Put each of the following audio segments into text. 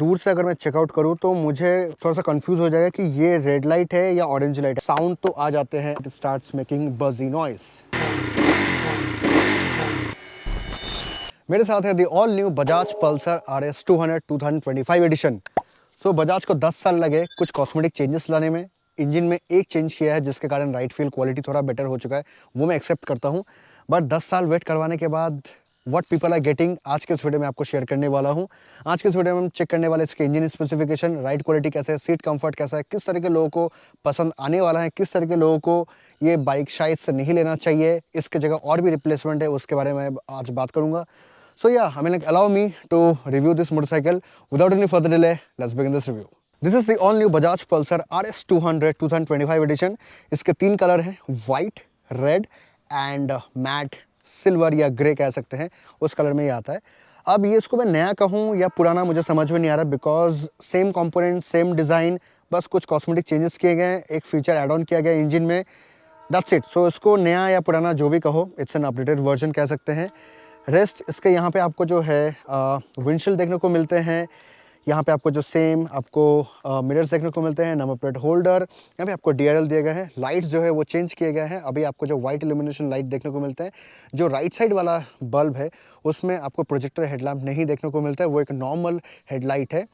दूर से अगर मैं चेकआउट करूँ तो मुझे थोड़ा सा कंफ्यूज हो जाएगा कि ये रेड लाइट है या ऑरेंज लाइट है। साउंड तो आ जाते हैं, it starts making buzzy noise. मेरे साथ है the all new Bajaj Pulsar RS 200 2025 edition. So Bajaj को 10 साल लगे कुछ कॉस्मेटिक चेंजेस लाने में। इंजन में एक चेंज किया है जिसके कारण राइट फील क्वालिटी थोड़ा बेटर हो चुका है, वो मैं एक्सेप्ट करता हूँ। बट 10 साल वेट करवाने के बाद व्हाट पीपल आर गेटिंग, आज के इस वीडियो में आपको शेयर करने वाला हूँ। आज के इस वीडियो में हम चेक करने वाले इसके इंजन स्पेसिफिकेशन, राइड क्वालिटी कैसा है, सीट कंफर्ट कैसा है, किस तरह के लोगों को पसंद आने वाला है, किस तरह के लोगों को ये बाइक शायद से नहीं लेना चाहिए, इसके जगह और भी रिप्लेसमेंट है उसके बारे में आज बात करूँगा। So yeah, I mean, like, allow me to review this motorcycle. Without any further delay, let's begin this review. This is the all new Bajaj Pulsar RS 200 2025 edition. इसके 3 कलर हैं, white, red and matte silver या grey कह सकते हैं, उस colour में ये आता है। अब ये इसको मैं नया कहूँ या पुराना मुझे समझ में नहीं आ रहा, because same component, same design, बस कुछ कॉस्मेटिक चेंजेस किए गए हैं, एक फीचर एड ऑन किया गया इंजन में, दैट्स इट। सो इसको नया या पुराना जो भी कहो, इट्स एन अपडेटेड वर्जन कह सकते हैं। रेस्ट इसके यहाँ पे आपको जो है विंडशील्ड देखने को मिलते हैं, यहाँ पे आपको जो सेम आपको मिरर्स देखने को मिलते हैं, नंबर प्लेट होल्डर, यहाँ पे आपको DRL दिए गए हैं। लाइट्स जो है वो चेंज किए गए हैं, अभी आपको जो वाइट इल्यूमिनेशन लाइट देखने को मिलते हैं। जो राइट साइड वाला बल्ब है उसमें आपको प्रोजेक्टर हेडलैम्प नहीं देखने को मिलता है, वो एक नॉर्मल हेडलाइट है।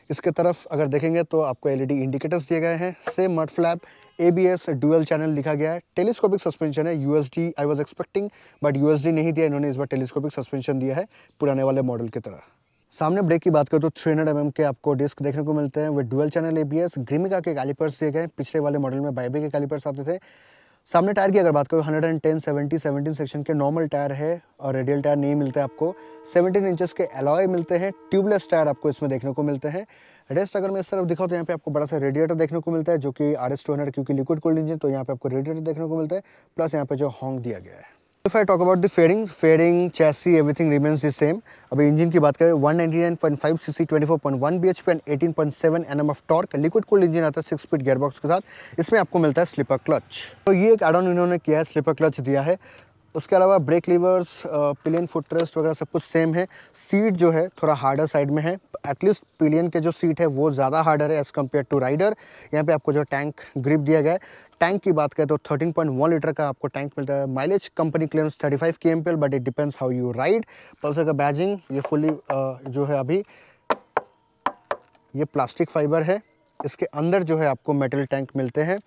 इसके तरफ अगर देखेंगे तो आपको LED इंडिकेटर्स दिए गए हैं, same mud flap, ABS dual channel लिखा गया है, टेलीस्कोपिक सस्पेंशन है। USD I was expecting but USD नहीं दिया इन्होंने, इस बार टेलीस्कोपिक सस्पेंशन दिया है पुराने वाले मॉडल की तरह। सामने ब्रेक की बात करें तो 300 mm के आपको डिस्क देखने को मिलते हैं विद डुअल चैनल ABS। ग्रिमिका के कैलिपर्स दिए गए, पिछले वाले मॉडल में बाइबे के कैलिपर्स आते थे। सामने टायर की अगर बात करें 110 70 17 सेक्शन के नॉर्मल टायर है और रेडियल टायर नहीं मिलते आपको। 17 इंचेस के अलॉय मिलते हैं, ट्यूबलेस टायर आपको इसमें देखने को मिलते हैं। रेस्ट अगर मैं इस तरफ दिखाऊँ तो यहाँ पे आपको बड़ा सा रेडिएटर देखने को मिलता है, जो कि RS 200 क्योंकि लिक्विड कूल्ड इंजन, तो यहाँ पे आपको रेडिएटर देखने को मिलता है, प्लस यहाँ पे जो हॉर्न दिया गया है। If I talk about the fairing, chassis, everything remains the same. अभी इंजन की बात करें 199.5 cc 24.1 bhp and 18.7 Nm of torque, liquid cooled engine आता है 6 स्पीड गियरबॉक्स के साथ। इसमें आपको मिलता है स्लिपर क्लच, तो ये एक एड ऑन इन्होंने किया है, स्लिपर क्लच दिया है। उसके अलावा brake levers, pillion footrest वगैरह सब कुछ सेम है। सीट जो है थोड़ा हार्डर साइड में है, एटलीस्ट पिलियन के जो सीट है वो ज़्यादा हार्डर है एज़ कम्पेयर टू राइडर। यहाँ पे आपको जो टैंक ग्रिप दिया गया है, टैंक की बात करें तो 13.1 लीटर का आपको टैंक मिलता है। Mileage company claims 35 kmpl but it depends how you ride. Pulsar का बैजिंग ये फुली जो है अभी ये प्लास्टिक फाइबर है, इसके अंदर जो है आपको मेटल टैंक मिलते हैं।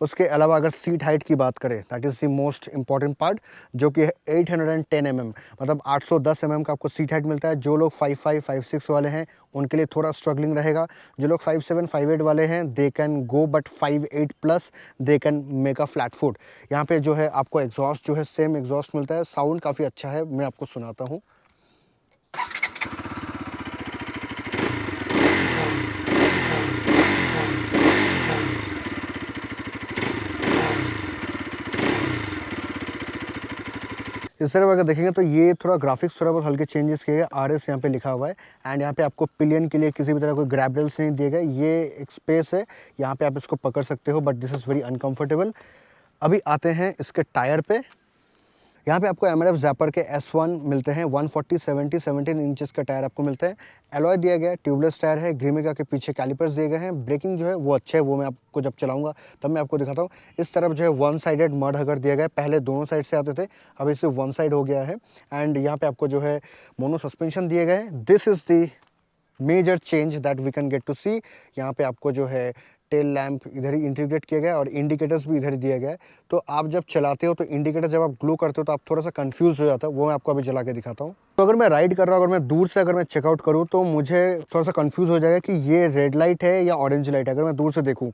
उसके अलावा अगर सीट हाइट की बात करें, that is the most important part, जो कि है 810 mm, मतलब 810 mm का आपको सीट हाइट मिलता है। जो लोग 55 56 वाले हैं उनके लिए थोड़ा स्ट्रगलिंग रहेगा। जो लोग 57 58 वाले हैं they can go, but 58 plus they can make a flat foot. यहाँ पे जो है आपको एग्जॉस्ट जो है सेम एग्जॉस्ट मिलता है, साउंड काफ़ी अच्छा है, मैं आपको सुनाता हूँ। इस तरह अगर देखेंगे तो ये थोड़ा ग्राफिक्स थोड़ा बहुत हल्के चेंजेस किए गए, RS यहाँ पे लिखा हुआ है। एंड यहाँ पे आपको पिलियन के लिए किसी भी तरह कोई ग्रैब रेल्स नहीं दिए गए, ये एक स्पेस है, यहाँ पे आप इसको पकड़ सकते हो, but this is very uncomfortable. अभी आते हैं इसके टायर पे। यहाँ पे आपको MRF जैपर के S1 मिलते हैं, 140 70 17 इंचेस का टायर आपको मिलता है। एलॉय दिया गया है, ट्यूबलेस टायर है, ग्रिमिका के पीछे कैलिपर्स दिए गए हैं। ब्रेकिंग जो है वो अच्छे है, वो मैं आपको जब चलाऊंगा तब मैं आपको दिखाता हूँ। इस तरफ जो है वन साइडेड मड हगर दिया गया है, पहले दोनों साइड से आते थे, अभी सिर्फ वन साइड हो गया है। एंड यहाँ पे आपको जो है मोनो सस्पेंशन दिए गए हैं। This is the major change that we can get to see. यहाँ पे आपको जो है टेल लैंप इधर ही इंटीग्रेट किया गया है और इंडिकेटर्स भी इधर ही दिया गया है। तो आप जब चलाते हो तो इंडिकेटर जब आप ग्लो करते हो तो आप थोड़ा सा कंफ्यूज हो जाता है, वो मैं आपको अभी जला के दिखाता हूँ। तो अगर मैं राइड कर रहा हूँ, अगर मैं दूर से अगर मैं चेकआउट करूँ तो मुझे थोड़ा सा कंफ्यूज हो जाएगा कि ये रेड लाइट है या ऑरेंज लाइट है, अगर मैं दूर से देखूँ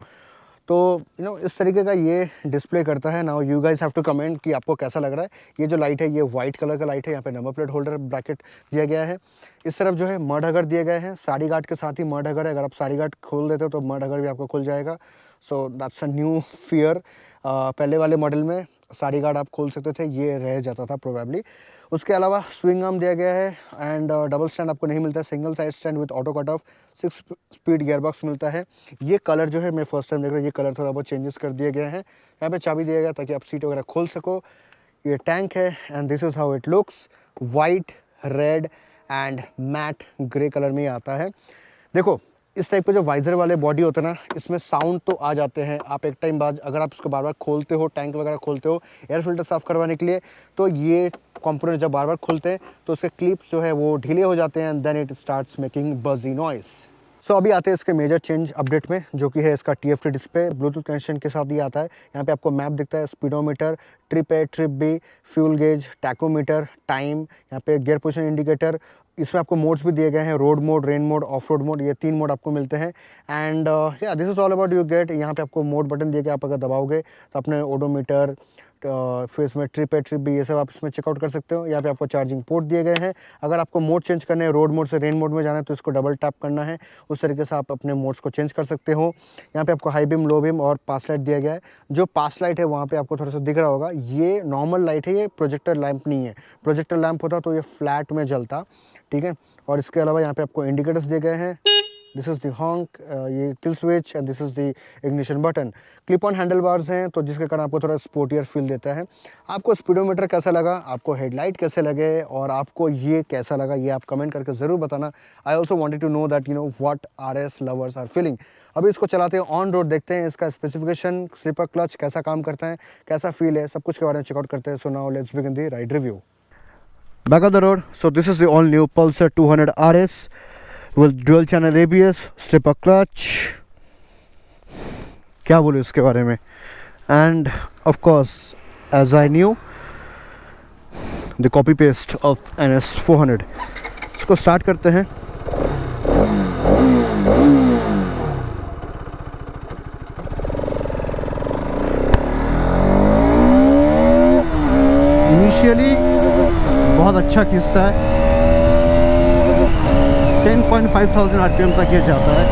तो इस तरीके का ये डिस्प्ले करता है। Now you guys have to comment कि आपको कैसा लग रहा है। ये जो लाइट है ये वाइट कलर का लाइट है, यहाँ पे नंबर प्लेट होल्डर ब्रैकेट दिया गया है। इस तरफ जो है मड हगर दिए गए हैं, साड़ी गार्ड के साथ ही मड हगर है, अगर आप साड़ी गार्ड खोल देते हो तो मड हगर भी आपको खुल जाएगा। So that's a new fear. पहले वाले मॉडल में साड़ी गार्ड आप खोल सकते थे, ये रह जाता था प्रोबेबली। उसके अलावा स्विंग आर्म दिया गया है एंड डबल स्टैंड आपको नहीं मिलता है, single side stand with auto cut off, 6 speed gearbox मिलता है। ये कलर जो है मैं फर्स्ट टाइम देख रहा हूँ, ये कलर थोड़ा बहुत चेंजेस कर दिए गए हैं। यहाँ पे चाबी दिया गया ताकि आप सीट वगैरह खोल सको। ये टैंक है and this is how it looks, white, red and matte grey colour में ही आता है। देखो इस टाइप के जो वाइजर वाले बॉडी होते हैं ना, इसमें साउंड तो आ जाते हैं। आप एक टाइम बाद अगर आप इसको बार बार खोलते हो, टैंक वगैरह खोलते हो एयर फिल्टर साफ़ करवाने के लिए, तो ये कंपोनेंट जब बार बार खुलते हैं तो उसके क्लिप्स जो है वो ढीले हो जाते हैं, then it starts making buzzy noise. सो अभी आते हैं इसके मेजर चेंज अपडेट में, जो कि है इसका TFT डिस्प्ले ब्लूटूथ कनेक्शन के साथ ये आता है। यहाँ पे आपको मैप दिखता है, speedometer, trip A, trip B, fuel gauge, tachometer, time, यहाँ पे गियर पोजीशन इंडिकेटर। इसमें आपको मोड्स भी दिए गए हैं, road mode, rain mode, of road mode, ये 3 मोड आपको मिलते हैं। एंड या this is all about you get. यहाँ पे आपको मोड बटन दिए गए, आप अगर दबाओगे तो अपने ओडोमीटर, फिर इसमें ट्रिप है, ट्रिप भी, ये सब आप इसमें चेकआउट कर सकते हो। यहाँ पे आपको चार्जिंग पोर्ट दिए गए हैं। अगर आपको मोड चेंज करने हैं, रोड मोड से रेन मोड में जाना है, तो इसको डबल टैप करना है, उस तरीके से आप अपने मोड्स को चेंज कर सकते हो। यहाँ पे आपको हाई बीम, लो बीम और पास लाइट दिया गया है। जो पास लाइट है वहाँ पे आपको थोड़ा सा दिख रहा होगा, ये नॉर्मल लाइट है, ये प्रोजेक्टर लैंप नहीं है। प्रोजेक्टर लैंप होता तो ये फ्लैट में जलता, ठीक है। और इसके अलावा यहाँ पे आपको इंडिकेटर्स दिए गए हैं। दिस इज़ द हॉन्क, ये kill switch, and this is the ignition button. Clip on handle bars हैं, तो जिसके कारण आपको थोड़ा स्पोर्टियर फील देता है। आपको स्पीडोमीटर कैसा लगा, आपको हेडलाइट कैसे लगे, और आपको ये कैसा लगा, ये आप कमेंट करके ज़रूर बताना। I also wanted to know that what RS lovers are feeling. अभी इसको चलाते हैं ऑन रोड, देखते हैं इसका स्पेसिफिकेशन, स्लीपर क्लच कैसा काम करता है, कैसा फील है, सब कुछ के बारे में चेकआउट करते हैं। So now let's begin the ride review. Back on the road, so this is the all new Pulsar 200 RS with dual channel ABS, slipper clutch. क्या बोलूँ इसके बारे में, and of course as I knew the copy paste of NS 400. इसको start करते हैं। Initially बहुत अच्छा खींचता है, 10,500 RPM तक ये जाता है।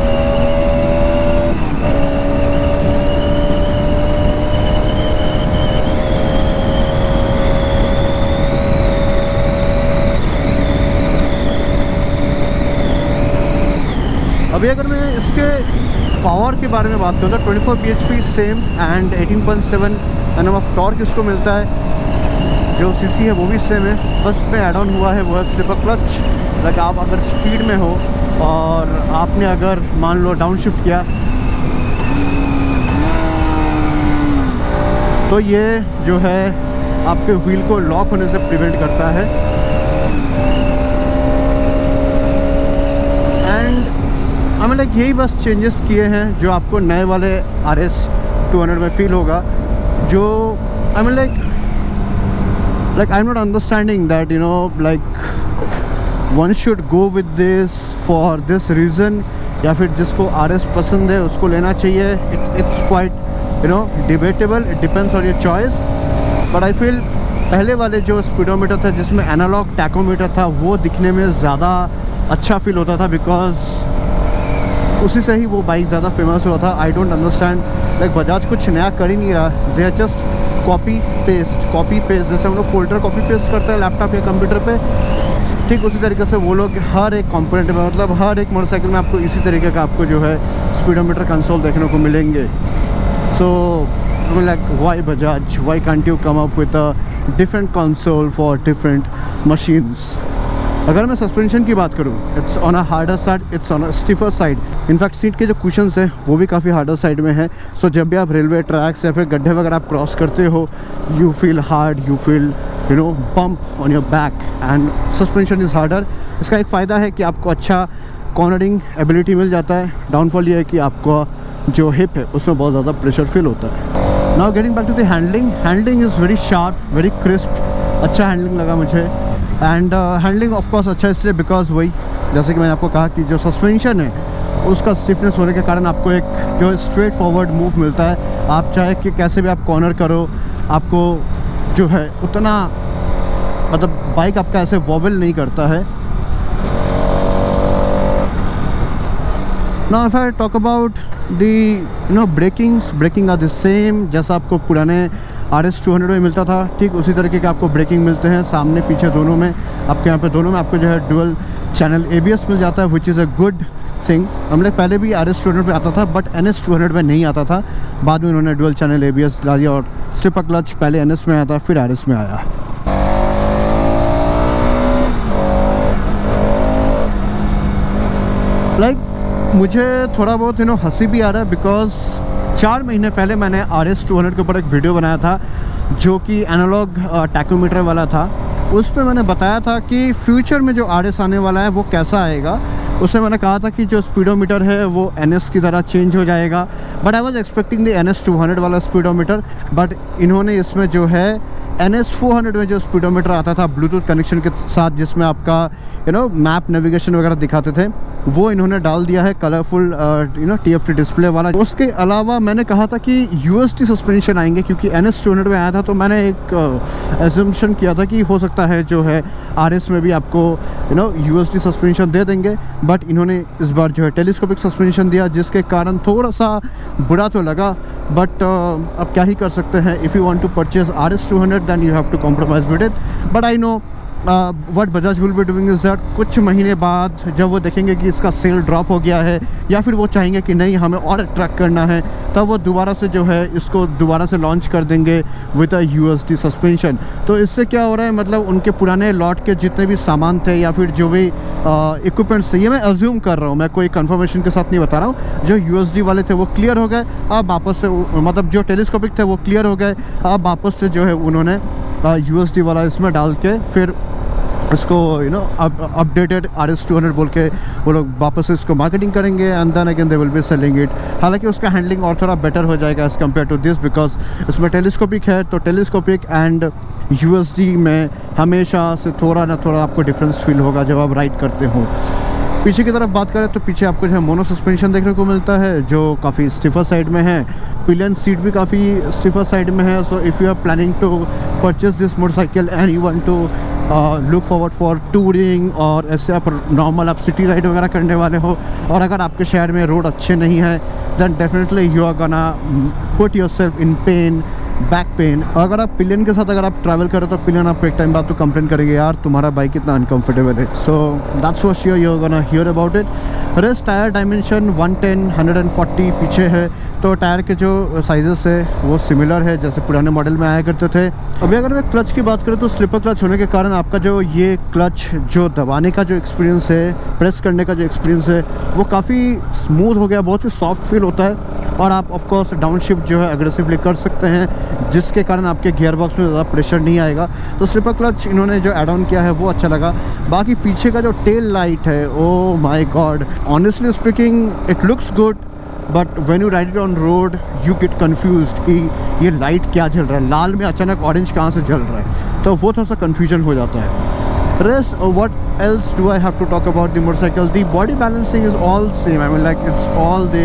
अभी अगर मैं इसके पावर के बारे में बात करूँ तो 24 bhp same and 18.7 Nm of torque इसको मिलता है। जो सीसी है वो भी सेम है, बस पे ऐड ऑन हुआ है वो है स्लिपर क्लच। लाइक आप अगर स्पीड में हो और आपने अगर मान लो डाउन शिफ्ट किया, तो ये जो है आपके व्हील को लॉक होने से प्रिवेंट करता है। एंड हमें लाइक यही बस चेंजेस किए हैं जो आपको नए वाले RS 200 में फील होगा। जो I mean like I'm not understanding that like one should go with this for this reason, या फिर जिसको RS पसंद है उसको लेना चाहिए। It's quite debatable, it depends on your choice, but I feel पहले वाले जो स्पीडोमीटर था जिसमें एनालॉग टैकोमीटर था वो दिखने में ज़्यादा अच्छा फील होता था, बिकॉज उसी से ही वो बाइक ज़्यादा फेमस हुआ था। I don't understand, like Bajaj कुछ नया कर ही नहीं रहा, they are just copy paste. जैसे हम लोग फोल्डर कॉपी पेस्ट करते हैं लैपटॉप या कंप्यूटर पे, ठीक उसी तरीके से वो लोग हर एक कंपोनेंट में, मतलब हर एक मोटरसाइकिल में आपको इसी तरीके का आपको जो है स्पीडोमीटर कंसोल देखने को मिलेंगे। So like why Bajaj, why can't you come up with a different console for different machines. अगर मैं सस्पेंशन की बात करूँ, it's on a harder side, it's on a stiffer side. In fact seat के जो कुशन्स हैं वो भी काफ़ी हार्डर साइड में है। सो जब भी आप रेलवे ट्रैक्स या फिर गड्ढे वगैरह आप क्रॉस करते हो, you feel hard, you feel bump on your back, and suspension is harder. इसका एक फ़ायदा है कि आपको अच्छा कॉर्नरिंग एबिलिटी मिल जाता है। डाउनफॉल ये है कि आपको जो हिप है उसमें बहुत ज़्यादा प्रेशर फील होता है। Now getting back to the handling is very sharp, very crisp, अच्छा हैंडलिंग लगा मुझे। एंड हैंडलिंग ऑफ कोर्स अच्छा इसलिए बिकॉज वही जैसे कि मैंने आपको कहा कि जो सस्पेंशन है उसका स्टिफनेस होने के कारण आपको एक जो स्ट्रेट फॉरवर्ड मूव मिलता है। आप चाहे कि कैसे भी आप कॉर्नर करो, आपको जो है उतना मतलब बाइक आपका ऐसे वॉबल नहीं करता है। Now if I talk about the braking are the same जैसा आपको पुराने RS 200 में मिलता था, ठीक उसी तरीके के आपको ब्रेकिंग मिलते हैं सामने पीछे दोनों में। आपके यहाँ पे दोनों में आपको जो है डुअल चैनल ABS मिल जाता है, which is a good thing. हम लोग पहले भी RS 200 पे आता था, बट NS 200 में नहीं आता था। बाद में उन्होंने डुअल चैनल ABS ला दिया, और स्लिपर क्लच पहले NS में आया था, फिर RS में आया। लाइक मुझे थोड़ा बहुत हंसी भी आ रहा है बिकॉज 4 महीने पहले मैंने RS200 के ऊपर एक वीडियो बनाया था जो कि एनालॉग टैकोमीटर वाला था। उस पर मैंने बताया था कि फ्यूचर में जो RS आने वाला है वो कैसा आएगा। उसमें मैंने कहा था कि जो स्पीडोमीटर है वो NS की तरह चेंज हो जाएगा, but I was expecting the NS200 वाला स्पीडोमीटर, बट इन्होंने इसमें जो है NS400 में जो स्पीडोमीटर आता था ब्लूटूथ कनेक्शन के साथ, जिसमें आपका मैप नेविगेशन वगैरह दिखाते थे, वो इन्होंने डाल दिया है कलरफुल TFT डिस्प्ले वाला। उसके अलावा मैंने कहा था कि USD सस्पेंशन आएंगे, क्योंकि NS200 में आया था तो मैंने एक एजम्पशन किया था कि हो सकता है जो है RS में भी आपको USD सस्पेंशन दे देंगे, बट इन्होंने इस बार जो है टेलीस्कोपिक सस्पेंशन दिया, जिसके कारण थोड़ा सा बुरा तो लगा, बट अब क्या ही कर सकते हैं। If you want to purchase RS200 then you have to compromise with it, but I know what Bajaj will be doing is that कुछ महीने बाद जब वो देखेंगे कि इसका सेल ड्रॉप हो गया है या फिर वो चाहेंगे कि नहीं हमें और अट्रैक्ट करना है, तब वो दोबारा से जो है इसको दोबारा से लॉन्च कर देंगे विद अ USD सस्पेंशन। तो इससे क्या हो रहा है, मतलब उनके पुराने लॉट के जितने भी सामान थे या फिर जो भी इक्विपमेंट्स थे, ये मैं अज्यूम कर रहा हूँ, मैं कोई कंफर्मेशन के साथ नहीं बता रहा हूँ, जो USD वाले थे वो क्लियर हो गए। अब वापस से मतलब जो टेलीस्कोपिक थे वो क्लियर हो गए, अब वापस से जो है उन्होंने USD वाला इसमें डाल के फिर इसको अपडेटेड RS200 बोल के वो लोग वापस से इसको मार्केटिंग करेंगे, and then again they will be selling it. हालांकि उसका हैंडलिंग और थोड़ा बेटर हो जाएगा as compare to this, because इसमें टेलीस्कोपिक है, तो टेलीस्कोपिक एंड USD में हमेशा से थोड़ा ना थोड़ा आपको डिफरेंस फील होगा जब आप राइड करते हो। पीछे की तरफ बात करें तो पीछे आपको जो है मोनो सस्पेंशन देखने को मिलता है, जो काफ़ी स्टिफर साइड में है। पिलियन सीट भी काफ़ी स्टिफर साइड में है। So if you are planning to purchase this motorcycle and you want to look forward for touring, और ऐसे आप नॉर्मल आप सिटी राइड वगैरह करने वाले हो, और अगर आपके शहर में रोड अच्छे नहीं है, then definitely you are gonna put yourself in pain, back pain. अगर आप पिलियन के साथ अगर आप ट्रैवल करें तो पिलियन आपको एक टाइम बाद तो कंप्लेन करेंगे, यार तुम्हारा बाइक इतना अनकंफर्टेबल है। So that's for sure you are gonna hear about it. Rest tyre dimension 110, 140 पीछे है, तो टायर के जो साइजेस है वो सिमिलर है जैसे पुराने मॉडल में आया करते थे। अभी अगर मैं क्लच की बात करूँ तो स्लिपर क्लच होने के कारण आपका जो ये क्लच जो दबाने का जो एक्सपीरियंस है, प्रेस करने का जो एक्सपीरियंस है, वो काफ़ी स्मूथ हो गया, बहुत ही सॉफ्ट फील होता है, और आप ऑफ कोर्स डाउन शिफ्ट जो है अग्रेसिवली कर सकते हैं, जिसके कारण आपके गियर बॉक्स में ज़्यादा प्रेशर नहीं आएगा। तो स्लिपर क्लच इन्होंने जो ऐड ऑन किया है वो अच्छा लगा। बाकी पीछे का जो टेल लाइट है, oh my God, honestly speaking it looks good, but when you ride it on road you get confused कि ये लाइट क्या जल रहा है, लाल में अचानक ऑरेंज कहाँ से जल रहा है, तो वो थोड़ा सा कन्फ्यूजन हो जाता है। Rest, what else do I have to talk about the motorcycle? The body balancing is all same. I mean, like it's all the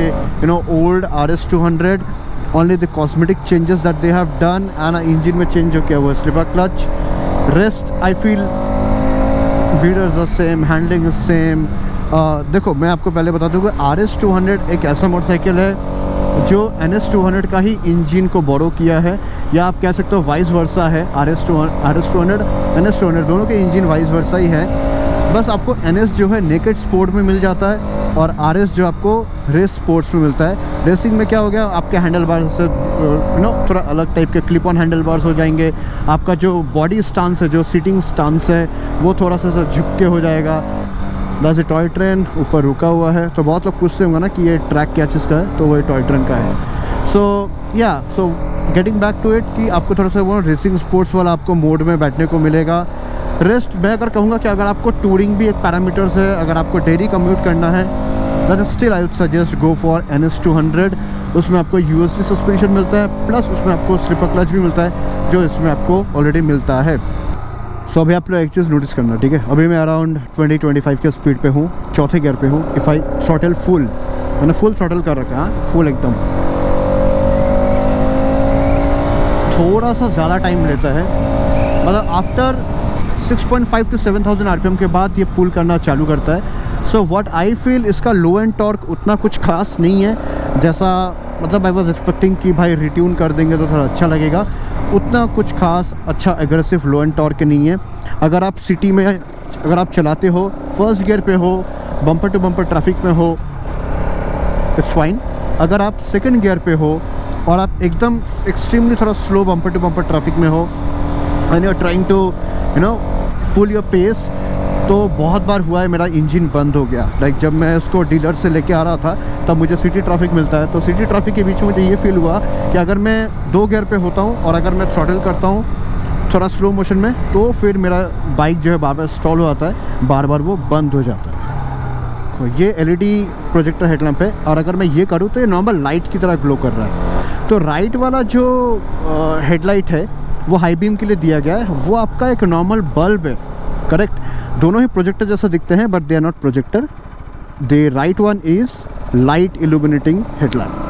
old RS200. Only the cosmetic changes that they have done, and engine में change जो किया हुआ है, slipper clutch. Rest, I feel beaters are same, handling is same. देखो मैं आपको पहले बता दूँ कि RS200 एक ऐसा मोटरसाइकिल है जो NS200 का ही इंजन को बोरो किया है, या आप कह सकते हो वाइस वर्सा है। RS200 NS200 दोनों के इंजन वाइस वर्सा ही है, बस आपको NS जो है नेकेड स्पोर्ट में मिल जाता है, और RS जो आपको रेस स्पोर्ट्स में मिलता है। रेसिंग में क्या हो गया, आपके हैंडल बार से थोड़ा अलग टाइप के क्लिप ऑन हैंडल बार्स हो जाएंगे, आपका जो बॉडी स्टांस है, जो सीटिंग स्टांस है, वो थोड़ा सा झुक के हो जाएगा। वैसे टॉय ट्रेन ऊपर रुका हुआ है, तो बहुत लोग पूछते होंगे ना कि ये ट्रैक क्या चीज़ का है, तो वो टॉय ट्रेन का है। So getting back to it कि आपको थोड़ा सा वो रेसिंग स्पोर्ट्स वाला आपको मोड में बैठने को मिलेगा। रेस्ट मैं अगर कहूँगा कि अगर आपको टूरिंग भी एक पैरामीटर्स है, अगर आपको डेली कम्यूट करना है, then still I would suggest go for NS200। उसमें आपको USD सस्पेंशन मिलता है, प्लस उसमें आपको स्लिपर क्लच भी मिलता है, जो इसमें आपको ऑलरेडी मिलता है। सो अभी आप लोग एक चीज़ नोटिस करना, ठीक है, अभी मैं अराउंड 20-25 के स्पीड पे हूँ, चौथे गियर पे हूँ। इफ़ आई थ्रॉटल फुल, मैंने फुल थ्रॉटल कर रखा है, फुल एकदम, थोड़ा सा ज़्यादा टाइम लेता है, मतलब आफ्टर 6.5 to 7,000 RPM के बाद ये पुल करना चालू करता है। सो व्हाट आई फील, इसका लो एंड टॉर्क उतना कुछ खास नहीं है, जैसा मतलब आई वाज एक्सपेक्टिंग कि भाई रिट्यून कर देंगे तो थोड़ा अच्छा लगेगा, उतना कुछ खास अच्छा एग्रेसिव लो एंड टॉर्क नहीं है। अगर आप सिटी में अगर आप चलाते हो, फर्स्ट गियर पे हो, बम्पर टू बम्पर ट्रैफिक में हो, इट्स फाइन। अगर आप सेकंड गियर पे हो और आप एकदम एक्सट्रीमली थोड़ा slow bumper to bumper traffic में हो, and you are trying to pull your pace, तो बहुत बार हुआ है मेरा इंजन बंद हो गया। लाइक जब मैं इसको डीलर से लेके आ रहा था तब मुझे सिटी ट्रैफिक मिलता है, तो सिटी ट्रैफिक के बीच में मुझे ये फील हुआ कि अगर मैं 2 गियर पे होता हूँ और अगर मैं थ्रॉटल करता हूँ थोड़ा स्लो मोशन में, तो फिर मेरा बाइक जो है बार बार स्टॉल हो जाता है, बार बार वो बंद हो जाता है। तो ये LED प्रोजेक्टर हेडलैम्प है, और अगर मैं ये करूँ तो ये नॉर्मल लाइट की तरह ग्लो कर रहा है। तो राइट वाला जो हेडलाइट है वो हाई बीम के लिए दिया गया है, वो आपका एक नॉर्मल बल्ब है, करेक्ट। दोनों ही प्रोजेक्टर जैसा दिखते हैं but they are not projector. The right one is light illuminating headlamp.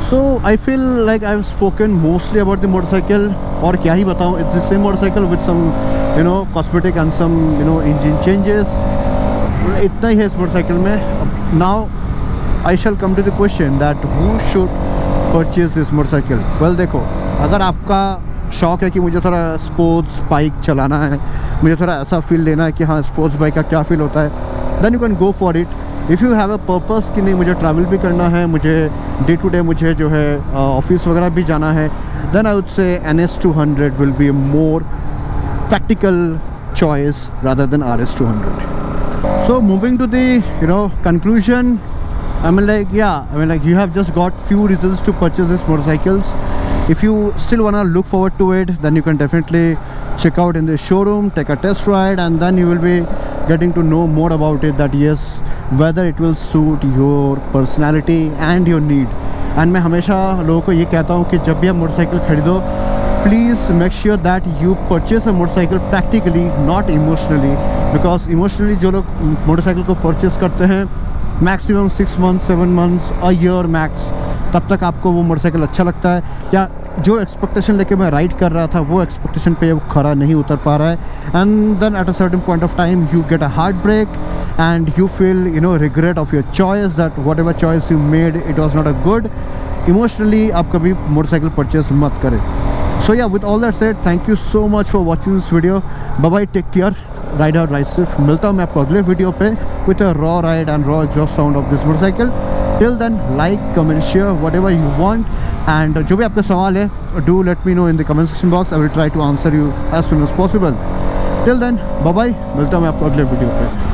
So I feel like I've spoken mostly about the motorcycle, और क्या ही बताऊँ, it's the same motorcycle with some cosmetic and some engine changes। इतना ही है इस motorcycle में। Now I shall come to the question that who should purchase this motorcycle? Well देखो, अगर आपका शौक है कि मुझे थोड़ा स्पोर्ट्स बाइक चलाना है, मुझे थोड़ा ऐसा फील लेना है कि हाँ स्पोर्ट्स बाइक का क्या फील होता है, then you can go for it। If you have a purpose कि नहीं मुझे ट्रैवल भी करना है, मुझे डे टू डे मुझे जो है ऑफिस वगैरह भी जाना है, then I would say NS200 will be a more practical choice rather than RS200। So moving to the conclusion, I mean like you have just got few reasons to purchase these motorcycles। If you still wanna look forward to it, then you can definitely check out in the showroom, take a test ride, and then you will be getting to know more about it, that yes whether it will suit your personality and your need। and मैं हमेशा लोगों को ये कहता हूँ कि जब भी आप मोटरसाइकिल खरीदो, please make sure that you purchase a motorcycle practically, not emotionally. Because emotionally जो लोग मोटरसाइकिल को परचेज करते हैं maximum 6 months 7 months a year max, तब तक आपको वो मोटरसाइकिल अच्छा लगता है, या जो एक्सपेक्टेशन लेके मैं राइड कर रहा था वो एक्सपेक्टेशन पे वो खरा नहीं उतर पा रहा है। And then at a certain point of time you get a heartbreak and you feel regret of your choice, that whatever choice you made it was not a good। emotionally आप कभी motorcycle purchase मत करें। so yeah, with all that said, thank you so much for watching this video। bye bye, take care, ride out, ride safe। मिलता हूँ मैं आपको अगले video पे with a raw ride and raw exhaust sound of this motorcycle। till then, like, comment, share whatever you want, and जो भी आपके सवाल है do let me know in the comment section box। I will try to answer you as soon as possible। till then, bye bye, मिलता हूँ मैं आपको अगले वीडियो पे।